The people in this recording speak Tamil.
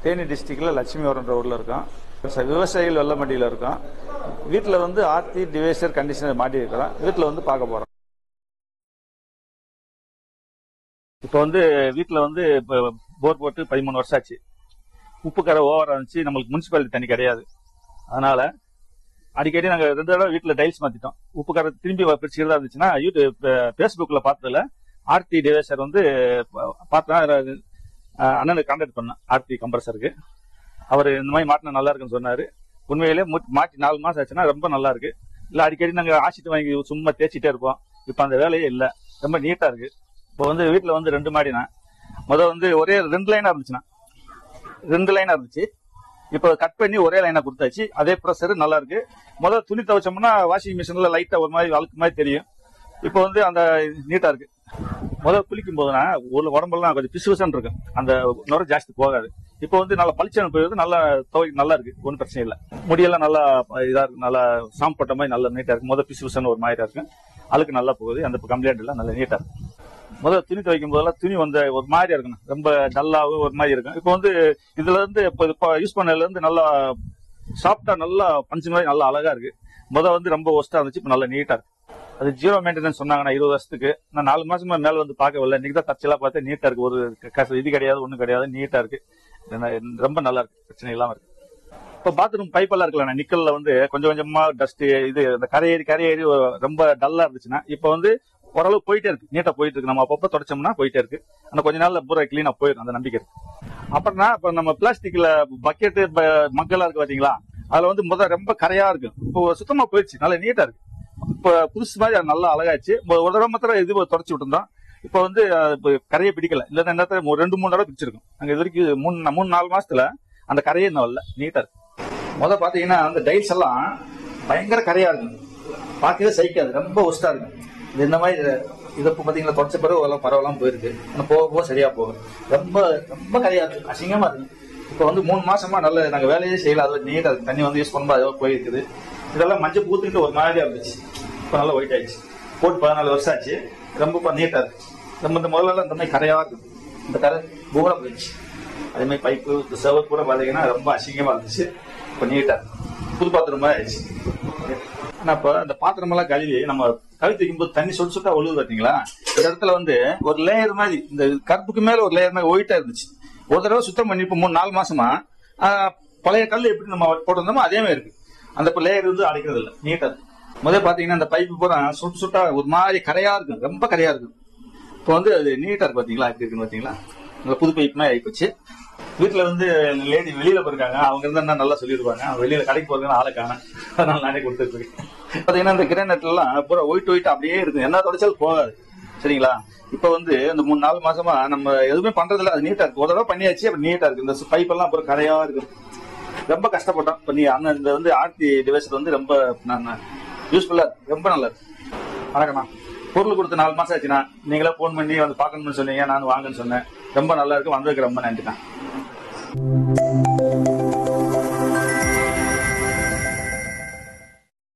தேனி டிஸ்ட்ரிக்ட்ல லட்சுமிவரம்ன்ற ஊர்ல இருக்கோம். விவசாயிகள் வெள்ளமண்டியில் இருக்கோம். வீட்டில் வந்து ஆர்த்தி டிவைசர் கண்டிஷனர் மாட்டி இருக்கிறோம். வீட்டில் வந்து பார்க்க போறோம். இப்போ வந்து வீட்டில் வந்து இப்போ போர் போட்டு 13 வருஷம் ஆச்சு. உப்பு கரை ஓவரா இருந்துச்சு. நம்மளுக்கு முனிசிபாலிட்டி தண்ணி கிடையாது. அதனால அடிக்கடி நாங்கள் 2 தடவை வீட்டில் டைல்ஸ் மாத்திட்டோம். உப்பு கரை திரும்பி பிரச்சனை இருந்துச்சுன்னா யூடியூப் ஃபேஸ்புக்ல பார்த்ததுல ஆர்த்தி டிவைசர் வந்து பார்த்தா அண்ணனுக்கு கான்டாக்ட் பண்ணேன். ஆர்த்தி கம்ப்ரஸருக்கு அவர் இந்த மாதிரி மாட்டினா நல்லா இருக்குன்னு சொன்னாரு. உண்மையிலே மாட்டி 4 மாசம் ஆச்சுன்னா ரொம்ப நல்லா இருக்கு. இல்ல அடிக்கடி நாங்க ஆசிட்டு வாங்கி சும்மா தேய்ச்சிட்டே இருப்போம். இப்ப அந்த வேலையே இல்ல, ரொம்ப நீட்டா இருக்கு. இப்போ வந்து வீட்டுல வந்து 2 மாடினா முதல் வந்து ஒரே 2 லைனா இருந்துச்சுன்னா 2 லைனா இருந்துச்சு. இப்போ கட் பண்ணி ஒரே லைனா கொடுத்தாச்சு. அதே ப்ரெஷர் நல்லா இருக்கு. முதல் துணி துவைச்சோம்னா வாஷிங் மிஷின்ல லைட்டா ஒரு மாதிரி அழுக்கு மாதிரி தெரியும். இப்போ வந்து அந்த நீட்டா இருக்கு. முதல் குளிக்கும் போதுனா உடம்பெல்லாம் கொஞ்சம் பிசுபிசுன்னு இருக்கும், அந்த நுரை ஜாஸ்தி போகாது. இப்போ வந்து நல்லா பளிச்சன் போயிடுது, நல்லா நல்லா இருக்கு, ஒன்றும் பிரச்சனை இல்லை. முடியெல்லாம் நல்லா இதா இருக்கு, நல்லா சாம்பு போட்ட மாதிரி நல்லா நீட்டா இருக்கு. முதல் பிசுபிசுன்னு ஒரு மாதிரி இருக்கு, அழுக்கு நல்லா போகுது, அந்த கம்ப்ளைண்ட் இல்லை, நல்லா நீட்டா இருக்கு. முதல்ல துணி துவைக்கும் போதெல்லாம் துணி வந்து ஒரு மாதிரியா இருக்கணும், ரொம்ப டல்லாவும் ஒரு மாதிரி இருக்கும். இப்போ வந்து இதுல இருந்து இப்போ யூஸ் பண்ணதுல இருந்து நல்லா சாஃப்டா நல்லா பஞ்சு மாதிரி நல்லா அழகா இருக்கு. முதல் வந்து ரொம்ப ஒஸ்டா இருந்துச்சு, இப்போ நல்லா நீட்டா இருக்கு. அது ஜீரோ மெயின்டெனன்ஸ் சொன்னாங்க 20 வருஷத்துக்கு. நான் 4 மாசமா மேல வந்து பார்க்கவில்லை. இன்னைக்கு தான் தச்சலா பார்த்து நீட்டா இருக்கு. ஒரு இது கிடையாது, ஒண்ணும் கிடையாது, நீட்டா இருக்கு, ரொம்ப நல்லா இருக்கு, பிரச்சனை இல்லாம இருக்கு. இப்ப பாத்ரூம் பைப் எல்லாம் இருக்குல்ல, நிக்கல்ல வந்து கொஞ்சம் கொஞ்சமா டஸ்ட் இது இந்த கரையேறி ரொம்ப டல்லா இருந்துச்சுன்னா இப்ப வந்து ஓரளவு போயிட்டே இருக்கு, நீட்டா போயிட்டு இருக்கு. நம்ம அப்பப்ப தொடச்சோம்னா போயிட்டே இருக்கு. ஆனா கொஞ்ச நாள்ல பூரா கிளீனா போயிடும், அந்த நம்பிக்கை இருக்கு. அப்புறம்னா இப்ப நம்ம பிளாஸ்டிக்ல பக்கெட்டு மக்களா இருக்கு பாத்தீங்களா, அதுல வந்து முதல் ரொம்ப கரையா இருக்கு. இப்போ சுத்தமா போயிடுச்சு, நல்லா நீட்டா இருக்கு. இப்ப புதுசு மாதிரி அது நல்லா அழகாச்சு. ஒரு தடவை மாத்திரம் இது தொடச்சு விட்டுருந்தோம். இப்ப வந்து கரையை பிடிக்கல, இல்ல நேரத்தை 2-3 தடவை பிடிச்சிருக்கும். அங்க இது வரைக்கும் 3-4 மாசத்துல அந்த கரையே இன்னும் இல்ல, நீட்டா இருக்கு. முத பாத்தீங்கன்னா அந்த டைல்ஸ் எல்லாம் பயங்கர கரையா இருக்கும், பார்க்கவே சகிக்காது, ரொம்ப ஒஸ்டா இருக்கும். இது இந்த மாதிரி இதை பாத்தீங்கன்னா தொடச்ச பிறகு எல்லாம் பரவலாம் போயிருக்கு. ஆனா போக போக சரியா போகும். ரொம்ப ரொம்ப கரையா இருக்கு, அசிங்கமா இருக்கு. இப்ப வந்து 3 மாசமா நல்ல நாங்க வேலையே செய்யல, அது நீட்டா இருக்கு. தண்ணி வந்து யூஸ் பண்ணும்போது அதோ போயிருக்குது. இதெல்லாம் மஞ்சள் பூத்துக்கிட்டு ஒரு மாதிரியா இருந்துச்சு, இப்ப நல்லா ஒயிட் ஆயிடுச்சு. போட்டு 14 வருஷம் ஆச்சு, ரொம்ப நீட்டா இருக்கு. நம்ம இந்த முதல்ல இந்த மாதிரி கரையா இருக்கு, இந்த கரை பூரா போயிடுச்சு. அதே மாதிரி பைப்பு சர்வர் கூட பாத்தீங்கன்னா ரொம்ப அசிங்கமா இருந்துச்சு, இப்ப நீட்டா புது பாத்திரம் மாதிரி ஆயிடுச்சு. ஆனா இப்ப அந்த பாத்திரம் எல்லாம் கழுவி நம்ம கழுவி வைக்கும் போது தண்ணி சொட்டு சொட்டா ஒழுது பாத்தீங்களா, இந்த இடத்துல வந்து ஒரு லேயர் மாதிரி இந்த கருப்புக்கு மேல ஒரு லேயர் மாதிரி ஒயிட்டா இருந்துச்சு. ஒரு தடவை சுத்தம் பண்ணி இப்ப 3-4 மாசமா பழைய கல் எப்படி நம்ம போட்டிருந்தோமோ அதே மாதிரி இருக்கு. அந்த லேயர் வந்து அடைக்கிறது இல்லை, நீட்டா இருக்கு. முதல்ல பாத்தீங்கன்னா அந்த பைப்பு பூரா சுட்டு சுட்டா ஒரு மாதிரி கரையா இருக்கு, ரொம்ப கரையா இருக்கு. இப்போ வந்து அது நீட்டா இருக்கு, பாத்தீங்களா எப்படி இருக்குன்னு பாத்தீங்களா. நல்ல புது பைப் மாதிரி ஆயிப்போச்சு. வீட்டுல வந்து லேடி வெளியில போயிருக்காங்க, அவங்க இருந்தா நல்லா சொல்லிடுவாங்க. வெளியில கடைக்கு போறதுன்னு ஆளை காண, அதனால நானே கொடுத்துட்டு இருக்கேன். பாத்தீங்கன்னா இந்த கிரானைட் எல்லாம் பூரா ஒயிட் அப்படியே இருக்கு, என்ன தொடச்சாலும் போகாது, சரிங்களா. இப்ப வந்து இந்த 3-4 மாசமா நம்ம எதுவுமே பண்றது இல்ல, அது நீட்டா இருக்கு. ஒரு தடவை பண்ணியாச்சு, அப்படி நீட்டா இருக்கு. இந்த பைப் எல்லாம் பூரா கரையா இருக்கு, ரொம்ப கஷ்டப்பட்டோம். இப்ப நீ அண்ணன் இந்த வந்து ஆர்த்தி டிவைஸ் வந்து ரொம்ப யூஸ்ஃபுல்லா இருக்கு, ரொம்ப நல்லா இருக்கு. வணக்கம்ண்ணா, பொருள் கொடுத்து 4 மாசம் ஆச்சுண்ணா. நீங்களே போன் பண்ணி வந்து பாக்கணும்னு சொன்னீங்க, நான் வாங்கன்னு சொன்னேன். ரொம்ப நல்லா இருக்கு, வந்ததுக்கு ரொம்ப நன்றிண்ணா.